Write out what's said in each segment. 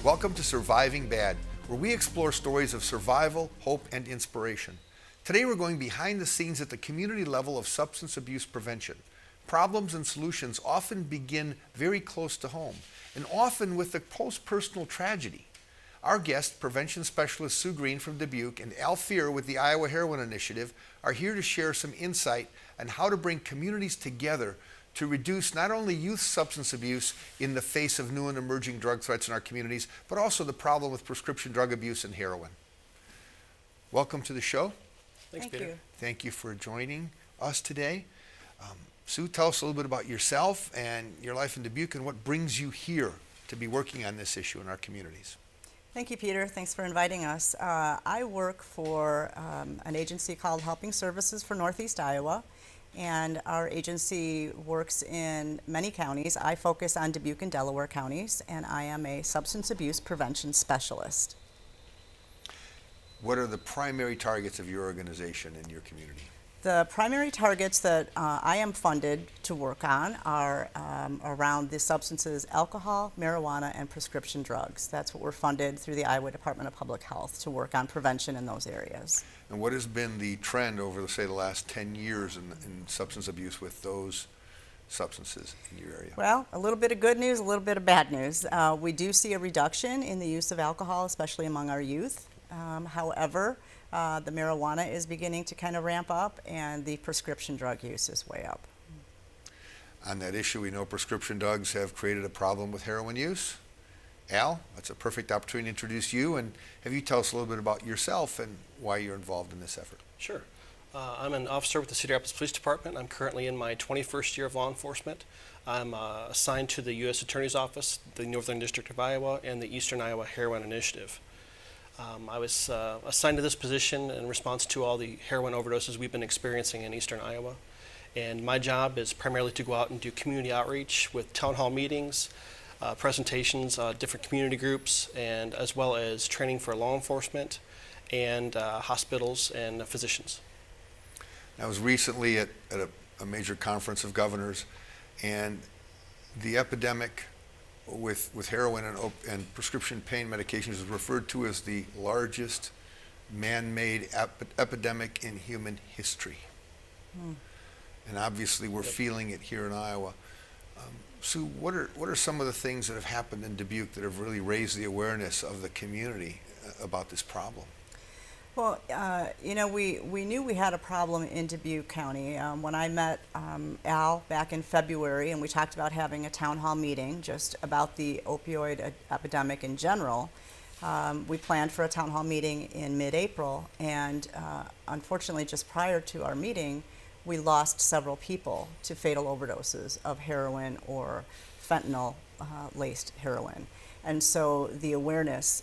Welcome to Surviving Bad, where we explore stories of survival, hope, and inspiration. Today we're going behind the scenes at the community level of substance abuse prevention. Problems and solutions often begin very close to home, and often with a close personal tragedy. Our guest, prevention specialist Sue Green from Dubuque and Al Fear with the Iowa Heroin Initiative, are here to share some insight on how to bring communities together to reduce not only youth substance abuse in the face of new and emerging drug threats in our communities, but also the problem with prescription drug abuse and heroin. Welcome to the show. Thanks, Peter. Thank you for joining us today. Sue, tell us a little bit about yourself and your life in Dubuque and what brings you here to be working on this issue in our communities. Thank you, Peter. Thanks for inviting us. I work for an agency called Helping Services for Northeast Iowa, and our agency works in many counties. I focus on Dubuque and Delaware counties, and I am a substance abuse prevention specialist. What are the primary targets of your organization in your community? The primary targets that I am funded to work on are around the substances alcohol, marijuana, and prescription drugs. That's what we're funded through the Iowa Department of Public Health to work on prevention in those areas. And what has been the trend over, say, the last 10 years in substance abuse with those substances in your area? Well, a little bit of good news, a little bit of bad news. We do see a reduction in the use of alcohol, especially among our youth. However, the marijuana is beginning to kind of ramp up, and the prescription drug use is way up. On that issue, we know prescription drugs have created a problem with heroin use. Al, that's a perfect opportunity to introduce you and have you tell us a little bit about yourself and why you're involved in this effort. Sure. I'm an officer with the Cedar Rapids Police Department. I'm currently in my 21st year of law enforcement. I'm assigned to the U.S. Attorney's Office, the Northern District of Iowa, and the Eastern Iowa Heroin Initiative. I was assigned to this position in response to all the heroin overdoses we've been experiencing in Eastern Iowa. And my job is primarily to go out and do community outreach with town hall meetings, presentations, different community groups, and as well as training for law enforcement and hospitals and physicians. I was recently at a major conference of governors, and the epidemic with heroin and prescription pain medications is referred to as the largest man-made epidemic in human history. And obviously we're feeling it here in Iowa. Sue, what are some of the things that have happened in Dubuque that have really raised the awareness of the community about this problem? Well, you know, we knew we had a problem in Dubuque County. When I met Al back in February, and we talked about having a town hall meeting just about the opioid epidemic in general, we planned for a town hall meeting in mid-April, and unfortunately just prior to our meeting, we lost several people to fatal overdoses of heroin or fentanyl-laced heroin. And so the awareness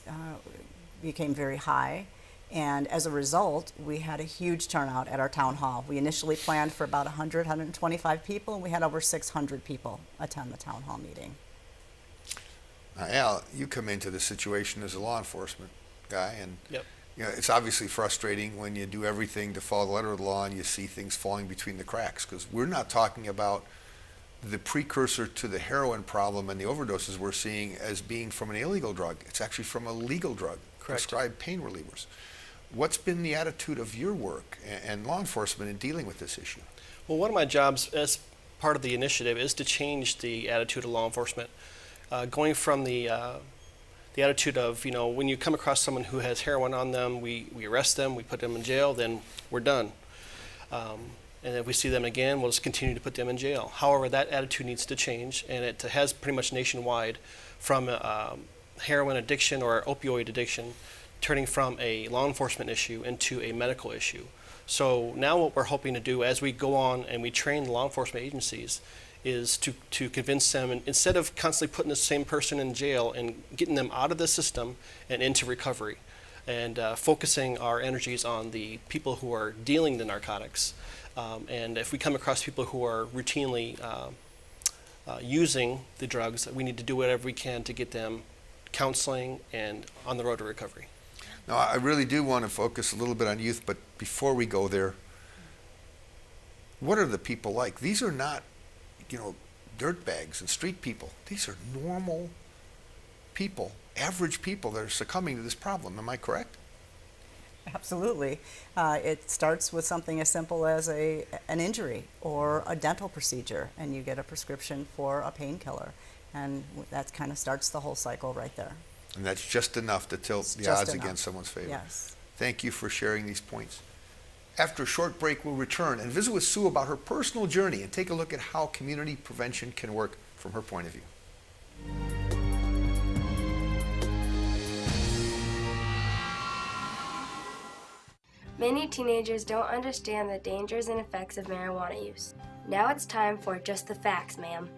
became very high. And as a result, we had a huge turnout at our town hall. We initially planned for about 100, 125 people, and we had over 600 people attend the town hall meeting. Now, Al, you come into this situation as a law enforcement guy, and Yep. you know, it's obviously frustrating when you do everything to follow the letter of the law and you see things falling between the cracks, because we're not talking about the precursor to the heroin problem and the overdoses we're seeing as being from an illegal drug. It's actually from a legal drug, Correct. prescribed pain relievers. What's been the attitude of your work and law enforcement in dealing with this issue? Well, one of my jobs as part of the initiative is to change the attitude of law enforcement, going from the attitude of, you know, when you come across someone who has heroin on them, we arrest them, we put them in jail, then we're done. And if we see them again, we'll just continue to put them in jail. However, that attitude needs to change, and it has pretty much nationwide, from heroin addiction or opioid addiction turning from a law enforcement issue into a medical issue. So now what we're hoping to do as we go on and we train the law enforcement agencies is to convince them, and instead of constantly putting the same person in jail and getting them out of the system and into recovery, and focusing our energies on the people who are dealing the narcotics. And if we come across people who are routinely using the drugs, we need to do whatever we can to get them counseling and on the road to recovery. Now, I really do want to focus a little bit on youth, but before we go there, what are the people like? These are not, you know, dirtbags and street people. These are normal people, average people, that are succumbing to this problem. Am I correct? Absolutely. It starts with something as simple as an injury or a dental procedure, and you get a prescription for a painkiller. And that kind of starts the whole cycle right there. And that's just enough to tilt the just odds enough. against someone's favor. Yes. Thank you for sharing these points. After a short break, we'll return and visit with Sue about her personal journey and take a look at how community prevention can work from her point of view. Many teenagers don't understand the dangers and effects of marijuana use. Now it's time for Just the Facts, ma'am.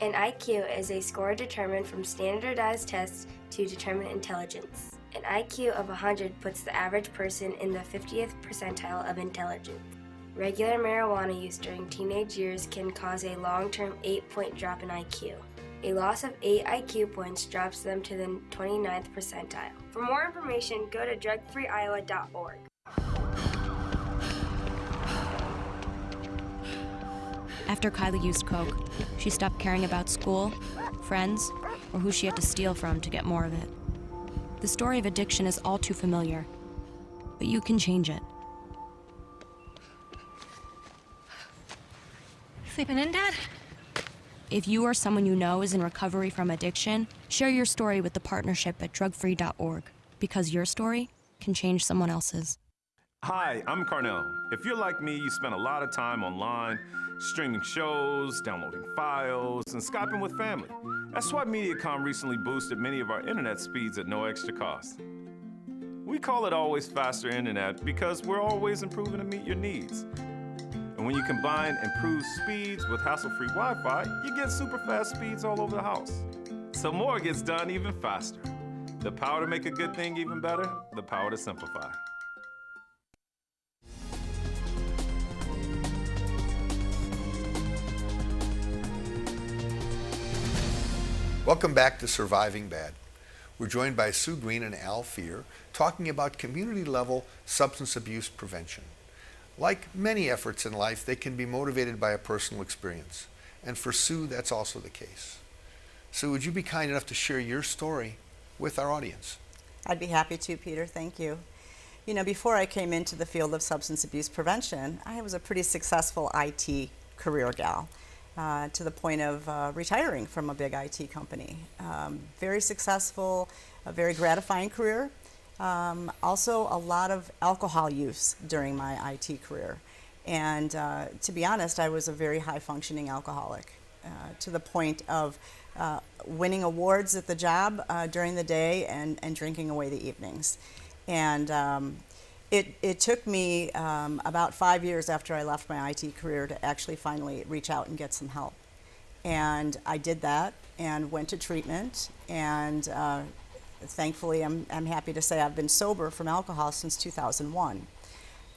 An IQ is a score determined from standardized tests to determine intelligence. An IQ of 100 puts the average person in the 50th percentile of intelligence. Regular marijuana use during teenage years can cause a long-term 8-point drop in IQ. A loss of 8 IQ points drops them to the 29th percentile. For more information, go to drugfreeiowa.org. After Kylie used coke, she stopped caring about school, friends, or who she had to steal from to get more of it. The story of addiction is all too familiar, but you can change it. Sleeping in, Dad? If you or someone you know is in recovery from addiction, share your story with the partnership at drugfree.org, because your story can change someone else's. Hi, I'm Carnell. If you're like me, you spend a lot of time online, streaming shows, downloading files, and Skyping with family. That's why Mediacom recently boosted many of our internet speeds at no extra cost. We call it always faster internet because we're always improving to meet your needs. And when you combine improved speeds with hassle-free Wi-Fi, you get super fast speeds all over the house. So more gets done even faster. The power to make a good thing even better, the power to simplify. Welcome back to Surviving Bad. We're joined by Sue Green and Al Fear talking about community-level substance abuse prevention. Like many efforts in life, they can be motivated by a personal experience. And for Sue, that's also the case. Sue, would you be kind enough to share your story with our audience? I'd be happy to, Peter. Thank you. You know, before I came into the field of substance abuse prevention, I was a pretty successful IT career gal. To the point of retiring from a big IT company. Very successful, a very gratifying career. Also a lot of alcohol use during my IT career. And to be honest, I was a very high functioning alcoholic to the point of winning awards at the job during the day and drinking away the evenings. And it took me about 5 years after I left my IT career to actually finally reach out and get some help. And I did that and went to treatment, and thankfully I'm happy to say I've been sober from alcohol since 2001.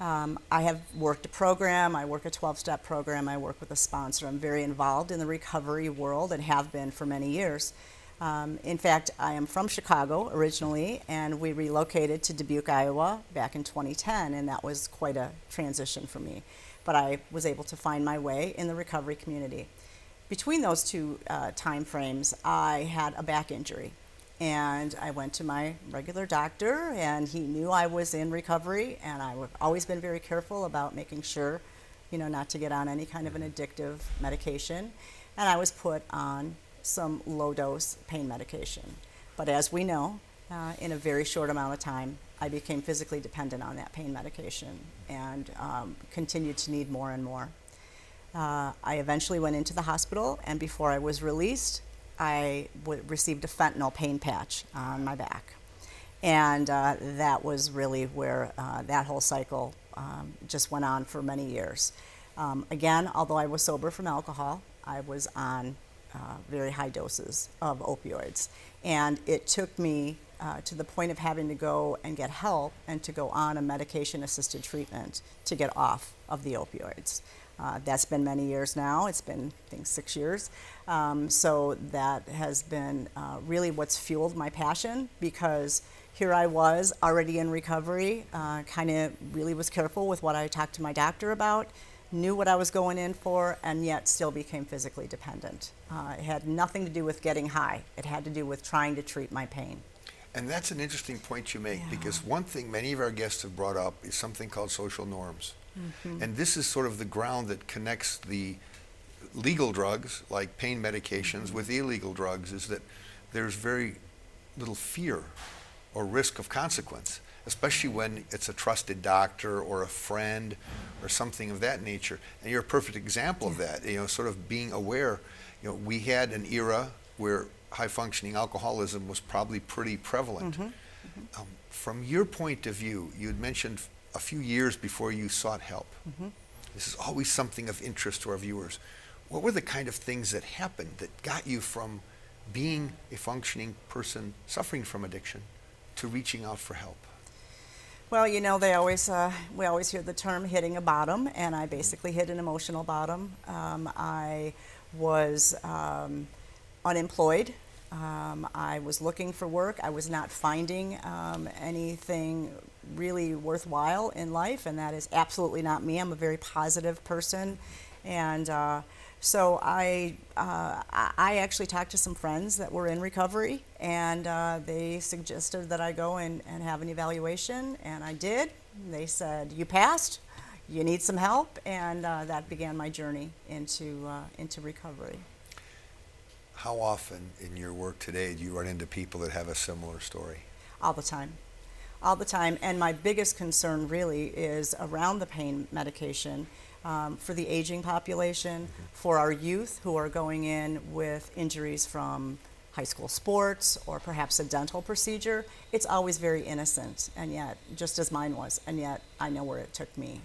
I have worked a program, I work a 12-step program, I work with a sponsor. I'm very involved in the recovery world and have been for many years. In fact, I am from Chicago originally, and we relocated to Dubuque, Iowa back in 2010, and that was quite a transition for me. But I was able to find my way in the recovery community. Between those two time frames, I had a back injury, and I went to my regular doctor, and he knew I was in recovery, and I've always been very careful about making sure, you know, not to get on any kind of an addictive medication, and I was put on some low-dose pain medication. But as we know, in a very short amount of time, I became physically dependent on that pain medication and continued to need more and more. I eventually went into the hospital, and before I was released, I received a fentanyl pain patch on my back. And that was really where that whole cycle just went on for many years. Again, although I was sober from alcohol, I was on very high doses of opioids. And it took me to the point of having to go and get help and to go on a medication-assisted treatment to get off of the opioids. That's been many years now. It's been, I think, 6 years. So that has been really what's fueled my passion, because here I was already in recovery, kind of really was careful with what I talked to my doctor about, knew what I was going in for, and yet still became physically dependent. It had nothing to do with getting high. It had to do with trying to treat my pain. And that's an interesting point you make, because one thing many of our guests have brought up is something called social norms. And this is sort of the ground that connects the legal drugs, like pain medications, with illegal drugs, is that there's very little fear or risk of consequence, especially when it's a trusted doctor or a friend or something of that nature. And you're a perfect example of that, you know, sort of being aware. You know, we had an era where high-functioning alcoholism was probably pretty prevalent. From your point of view, you had mentioned a few years before you sought help. This is always something of interest to our viewers. What were the kind of things that happened that got you from being a functioning person suffering from addiction to reaching out for help? Well, you know, we always hear the term hitting a bottom, and I basically hit an emotional bottom. I was unemployed. I was looking for work. I was not finding anything really worthwhile in life, and that is absolutely not me. I'm a very positive person, and so I actually talked to some friends that were in recovery, and they suggested that I go and have an evaluation, and I did. They said, "You passed. You need some help," and that began my journey into recovery. How often in your work today do you run into people that have a similar story? All the time. All the time. And my biggest concern really is around the pain medication for the aging population, for our youth who are going in with injuries from high school sports or perhaps a dental procedure. It's always very innocent, and yet, just as mine was, and yet I know where it took me.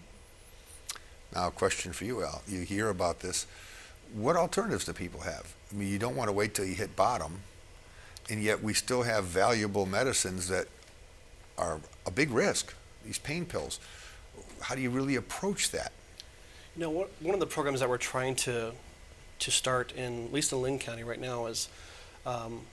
Now, a question for you, Al. You hear about this. What alternatives do people have? I mean, you don't want to wait till you hit bottom, and yet we still have valuable medicines that are a big risk, these pain pills. How do you really approach that? You know, one of the programs that we're trying to start in, at least in Lynn County right now, is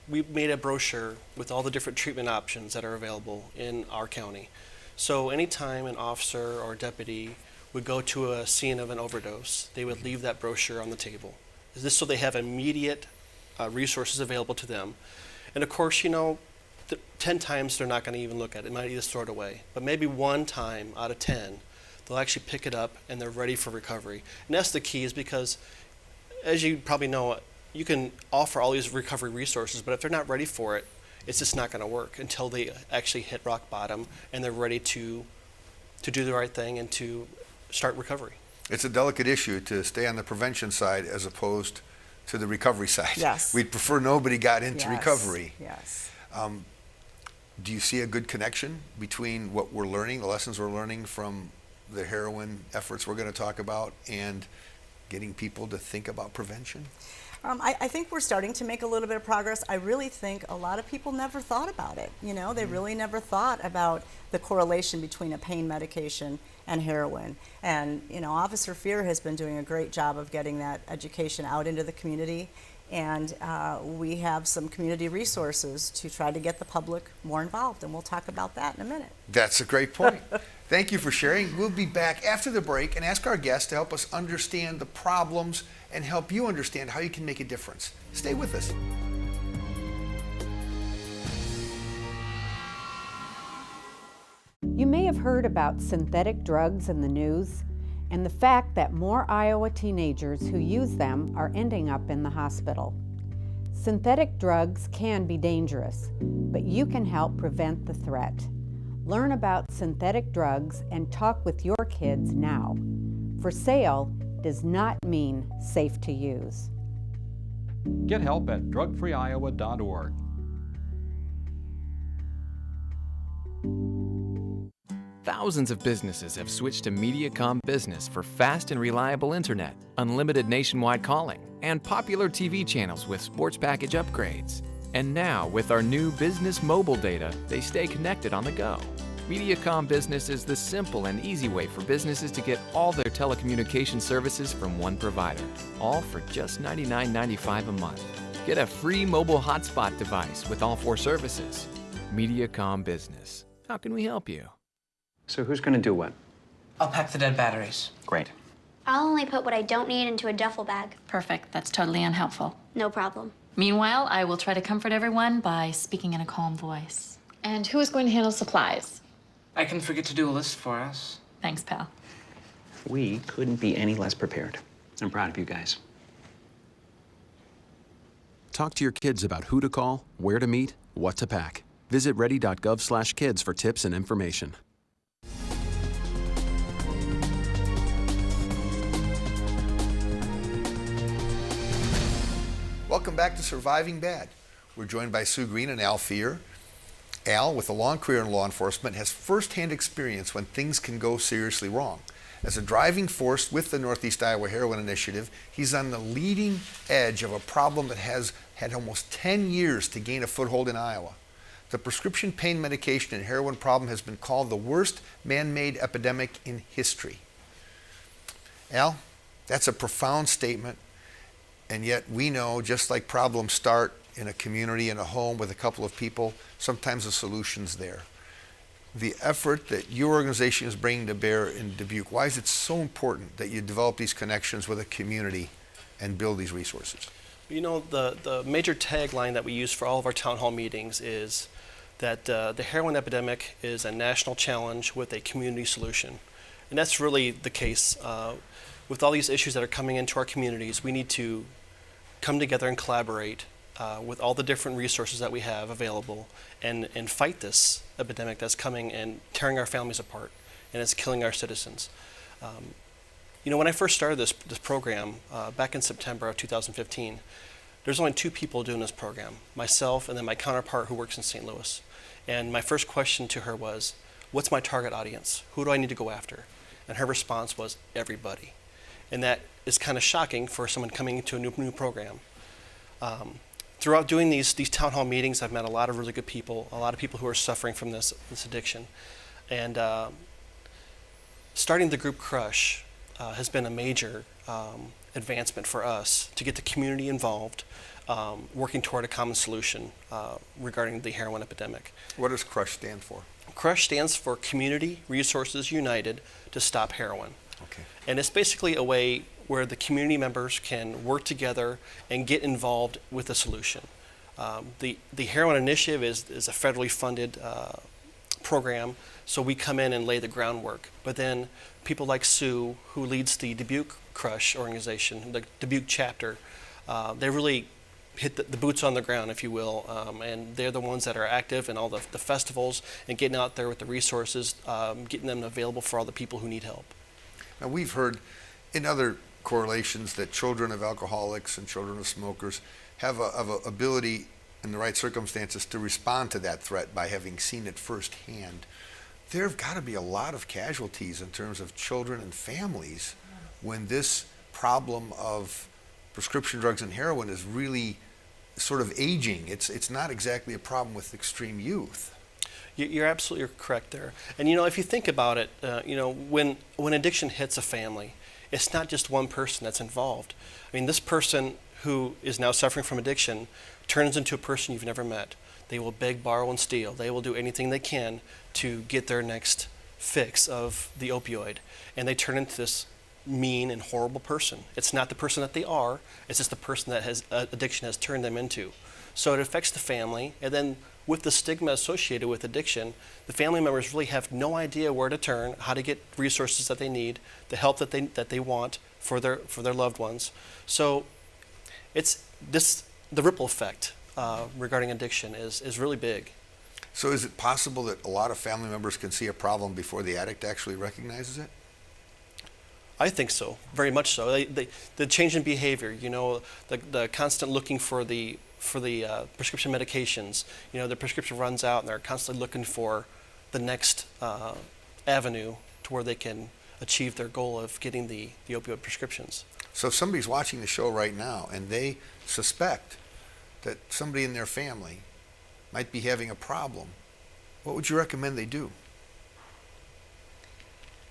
we've made a brochure with all the different treatment options that are available in our county. So anytime an officer or deputy would go to a scene of an overdose, they would leave that brochure on the table. This so they have immediate resources available to them. And of course, you know, 10 times they're not going to even look at it. They might either throw it away. But maybe one time out of 10, they'll actually pick it up and they're ready for recovery. And that's the key, is because, as you probably know, you can offer all these recovery resources, but if they're not ready for it, it's just not going to work until they actually hit rock bottom and they're ready to do the right thing and to start recovery. It's a delicate issue to stay on the prevention side as opposed to the recovery side. Yes. We'd prefer nobody got into Yes. recovery. Yes. Do you see a good connection between what we're learning, the lessons we're learning from the heroin efforts we're going to talk about, and getting people to think about prevention? I think we're starting to make a little bit of progress. I really think a lot of people never thought about it. You know, they really never thought about the correlation between a pain medication and heroin. And, you know, Officer Fear has been doing a great job of getting that education out into the community. And we have some community resources to try to get the public more involved. And we'll talk about that in a minute. That's a great point. Thank you for sharing. We'll be back after the break and ask our guests to help us understand the problems and help you understand how you can make a difference. Stay with us. You may have heard about synthetic drugs in the news and the fact that more Iowa teenagers who use them are ending up in the hospital. Synthetic drugs can be dangerous, but you can help prevent the threat. Learn about synthetic drugs and talk with your kids now. For sale does not mean safe to use. Get help at drugfreeiowa.org. Thousands of businesses have switched to Mediacom Business for fast and reliable internet, unlimited nationwide calling, and popular TV channels with sports package upgrades. And now, with our new business mobile data, they stay connected on the go. Mediacom Business is the simple and easy way for businesses to get all their telecommunication services from one provider, all for just $99.95 a month. Get a free mobile hotspot device with all 4 services. Mediacom Business. How can we help you? So who's going to do what? I'll pack the dead batteries. Great. I'll only put what I don't need into a duffel bag. Perfect. That's totally unhelpful. No problem. Meanwhile, I will try to comfort everyone by speaking in a calm voice. And who is going to handle supplies? I can forget to do a list for us. Thanks, pal. We couldn't be any less prepared. I'm proud of you guys. Talk to your kids about who to call, where to meet, what to pack. Visit ready.gov/kids for tips and information. Welcome back to Surviving Bad. We're joined by Sue Green and Al Fear. Al, with a long career in law enforcement, has firsthand experience when things can go seriously wrong. As a driving force with the Northeast Iowa Heroin Initiative, he's on the leading edge of a problem that has had almost 10 years to gain a foothold in Iowa. The prescription pain medication and heroin problem has been called the worst man-made epidemic in history. Al, that's a profound statement. And yet we know, just like problems start in a community, in a home with a couple of people, sometimes the solution's there. The effort that your organization is bringing to bear in Dubuque, why is it so important that you develop these connections with a community and build these resources? You know, the major tagline that we use for all of our town hall meetings is that the heroin epidemic is a national challenge with a community solution. And that's really the case. With all these issues that are coming into our communities, we need to come together and collaborate with all the different resources that we have available and fight this epidemic that's coming and tearing our families apart, and it's killing our citizens. You know, when I first started this program back in September of 2015, there's only 2 people doing this program, myself and then my counterpart who works in St. Louis. And my first question to her was, what's my target audience? Who do I need to go after? And her response was, everybody. And that is kind of shocking for someone coming into a new program. Throughout doing these town hall meetings, I've met a lot of really good people, a lot of people who are suffering from this addiction. And starting the group Crush has been a major advancement for us to get the community involved, working toward a common solution regarding the heroin epidemic. What does Crush stand for? Crush stands for Community Resources United to Stop Heroin. Okay. And it's basically a way where the community members can work together and get involved with a solution. The Heroin Initiative is a federally funded program, so we come in and lay the groundwork. But then people like Sue, who leads the Dubuque Crush organization, the Dubuque chapter, they really hit the boots on the ground, if you will, and they're the ones that are active in all the festivals and getting out there with the resources, getting them available for all the people who need help. Now, we've heard in other correlations that children of alcoholics and children of smokers have a ability in the right circumstances to respond to that threat by having seen it firsthand. There have got to be a lot of casualties in terms of children and families when this problem of prescription drugs and heroin is really sort of aging. It's not exactly a problem with extreme youth. You're absolutely correct there. And you know, if you think about it, you know, when addiction hits a family, it's not just one person that's involved. I mean, this person who is now suffering from addiction turns into a person you've never met. They will beg, borrow, and steal. They will do anything they can to get their next fix of the opioid. And they turn into this mean and horrible person. It's not the person that they are, it's just the person that has addiction has turned them into. So it affects the family, and then with the stigma associated with addiction, the family members really have no idea where to turn, how to get resources that they need, the help that they want for their loved ones. So it's the ripple effect regarding addiction is really big. So is it possible that a lot of family members can see a problem before the addict actually recognizes it? I think so, very much so. The change in behavior, you know, the constant looking for the prescription medications. You know, the prescription runs out and they're constantly looking for the next avenue to where they can achieve their goal of getting the opioid prescriptions. So if somebody's watching the show right now and they suspect that somebody in their family might be having a problem, what would you recommend they do?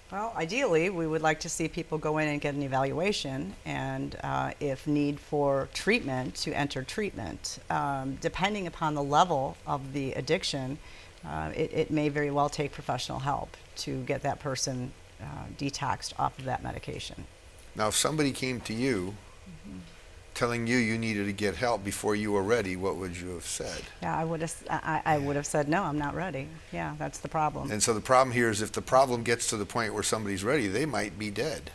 Well, ideally, we would like to see people go in and get an evaluation, and if need for treatment, to enter treatment. Depending upon the level of the addiction, it may very well take professional help to get that person detoxed off of that medication. Now, if somebody came to you telling you you needed to get help before you were ready, what would you have said? Yeah, I would have said, no, I'm not ready. Yeah, that's the problem. And so the problem here is if the problem gets to the point where somebody's ready, they might be dead.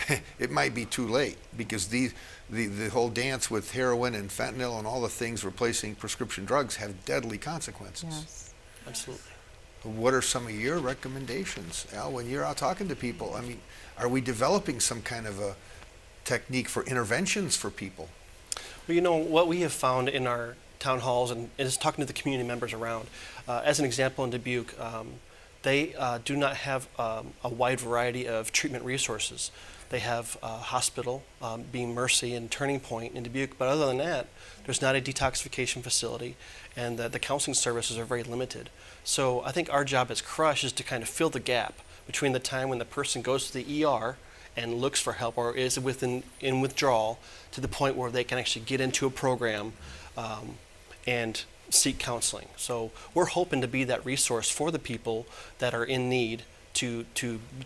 Yeah. It might be too late, because the whole dance with heroin and fentanyl and all the things replacing prescription drugs have deadly consequences. Yes. Absolutely. What are some of your recommendations, Al, when you're out talking to people? I mean, are we developing some kind of a technique for interventions for people? Well, you know, what we have found in our town halls and is talking to the community members around, as an example in Dubuque, they do not have a wide variety of treatment resources. They have a hospital, being Mercy and Turning Point in Dubuque, but other than that, there's not a detoxification facility, and the counseling services are very limited. So I think our job as Crush is to kind of fill the gap between the time when the person goes to the ER and looks for help or is in withdrawal to the point where they can actually get into a program and seek counseling. So we're hoping to be that resource for the people that are in need to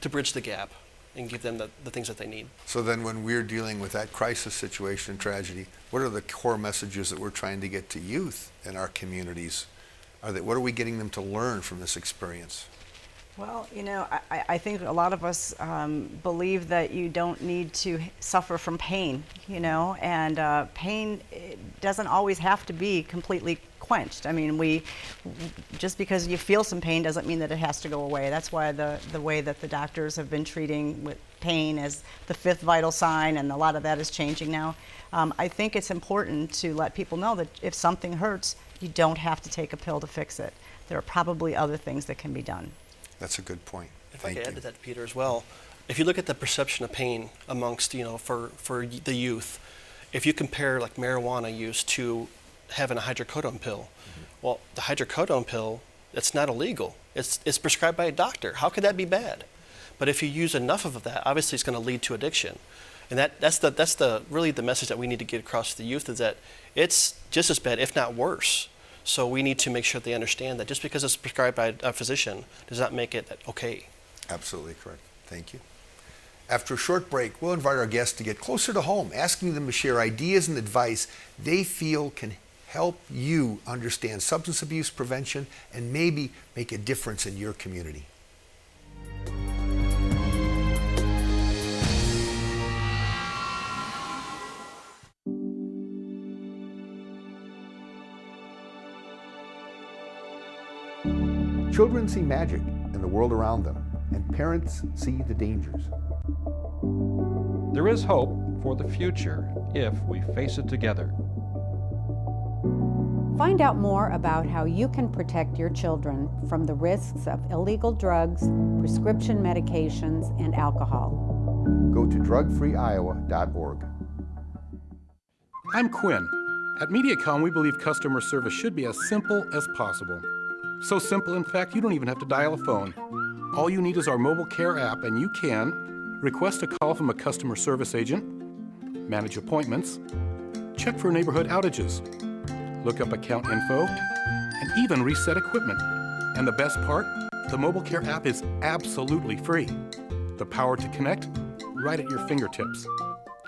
bridge the gap and give them the things that they need. So then when we're dealing with that crisis situation and tragedy, what are the core messages that we're trying to get to youth in our communities? What are we getting them to learn from this experience? Well, you know, I think a lot of us believe that you don't need to suffer from pain, you know, and pain doesn't always have to be completely quenched. I mean, just because you feel some pain doesn't mean that it has to go away. That's why the way that the doctors have been treating with pain as the fifth vital sign, and a lot of that is changing now. I think it's important to let people know that if something hurts, you don't have to take a pill to fix it. There are probably other things that can be done. That's a good point. If I could add to that, Peter, as well, if you look at the perception of pain amongst, you know, for the youth, if you compare like marijuana use to having a hydrocodone pill, well, the hydrocodone pill, it's not illegal. It's prescribed by a doctor. How could that be bad? But if you use enough of that, obviously it's going to lead to addiction. And that's really the message that we need to get across to the youth, is that it's just as bad, if not worse. So we need to make sure they understand that just because it's prescribed by a physician does not make it okay. Absolutely correct. Thank you. After a short break, we'll invite our guests to get closer to home, asking them to share ideas and advice they feel can help you understand substance abuse prevention and maybe make a difference in your community. Children see magic in the world around them, and parents see the dangers. There is hope for the future if we face it together. Find out more about how you can protect your children from the risks of illegal drugs, prescription medications, and alcohol. Go to drugfreeiowa.org. I'm Quinn. At Mediacom, we believe customer service should be as simple as possible. So simple, in fact, you don't even have to dial a phone. All you need is our mobile care app, and you can request a call from a customer service agent, manage appointments, check for neighborhood outages, look up account info, and even reset equipment. And the best part, the mobile care app is absolutely free. The power to connect, right at your fingertips.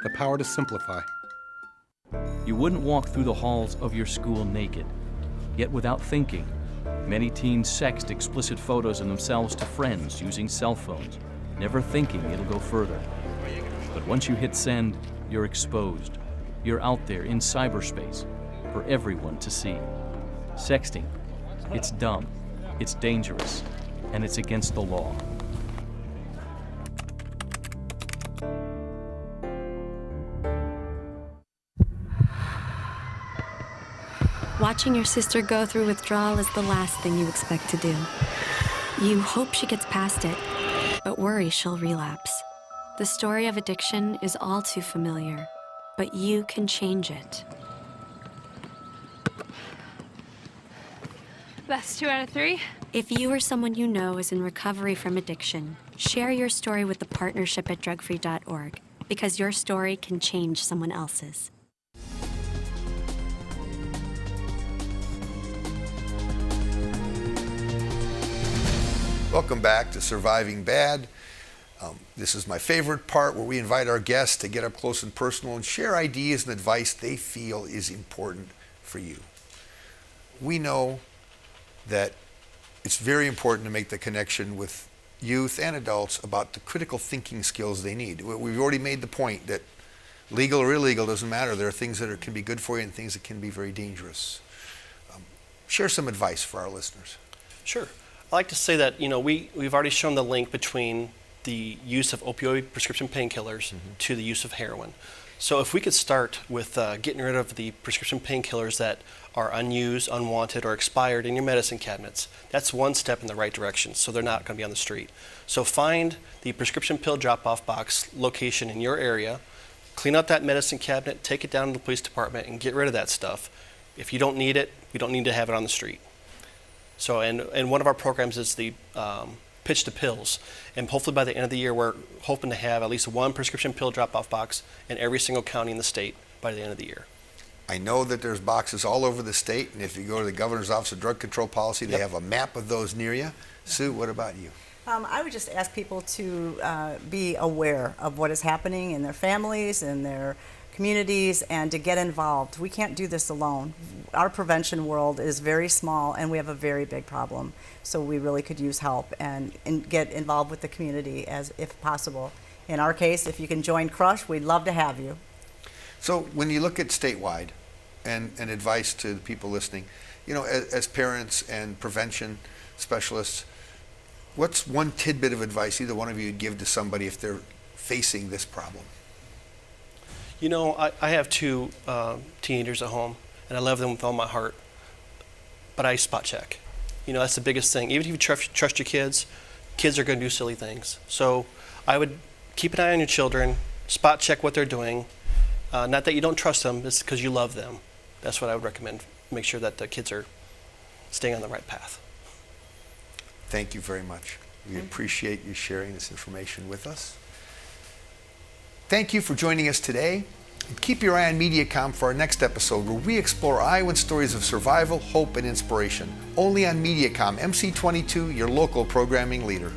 The power to simplify. You wouldn't walk through the halls of your school naked, yet without thinking, many teens sext explicit photos of themselves to friends using cell phones, never thinking it'll go further. But once you hit send, you're exposed. You're out there in cyberspace for everyone to see. Sexting, it's dumb, it's dangerous, and it's against the law. Watching your sister go through withdrawal is the last thing you expect to do. You hope she gets past it, but worry she'll relapse. The story of addiction is all too familiar, but you can change it. That's 2 out of 3. If you or someone you know is in recovery from addiction, share your story with the partnership at drugfree.org, because your story can change someone else's. Welcome back to Surviving Bad. This is my favorite part, where we invite our guests to get up close and personal and share ideas and advice they feel is important for you. We know that it's very important to make the connection with youth and adults about the critical thinking skills they need. We've already made the point that legal or illegal doesn't matter. There are things that can be good for you and things that can be very dangerous. Share some advice for our listeners. Sure. I like to say that, we've already shown the link between the use of opioid prescription painkillers to the use of heroin. So if we could start with getting rid of the prescription painkillers that are unused, unwanted, or expired in your medicine cabinets, that's one step in the right direction, so they're not going to be on the street. So find the prescription pill drop-off box location in your area, clean out that medicine cabinet, take it down to the police department, and get rid of that stuff. If you don't need it, we don't need to have it on the street. So, and one of our programs is the Pitch to Pills, and hopefully by the end of the year we're hoping to have at least one prescription pill drop-off box in every single county in the state by the end of the year. I know that there's boxes all over the state, and if you go to the Governor's Office of Drug Control Policy, they have a map of those near you. Sue, what about you? I would just ask people to be aware of what is happening in their families and their communities, and to get involved. We can't do this alone. Our prevention world is very small, and we have a very big problem. So we really could use help and get involved with the community as if possible. In our case, if you can join Crush, we'd love to have you. So when you look at statewide and advice to the people listening, as parents and prevention specialists, what's one tidbit of advice either one of you would give to somebody if they're facing this problem? I have two teenagers at home, and I love them with all my heart, but I spot check. That's the biggest thing. Even if you trust your kids are going to do silly things. So I would keep an eye on your children, spot check what they're doing. Not that you don't trust them, it's because you love them. That's what I would recommend. Make sure that the kids are staying on the right path. Thank you very much. We appreciate you sharing this information with us. Thank you for joining us today. And keep your eye on Mediacom for our next episode, where we explore Iowan stories of survival, hope, and inspiration. Only on Mediacom, MC22, your local programming leader.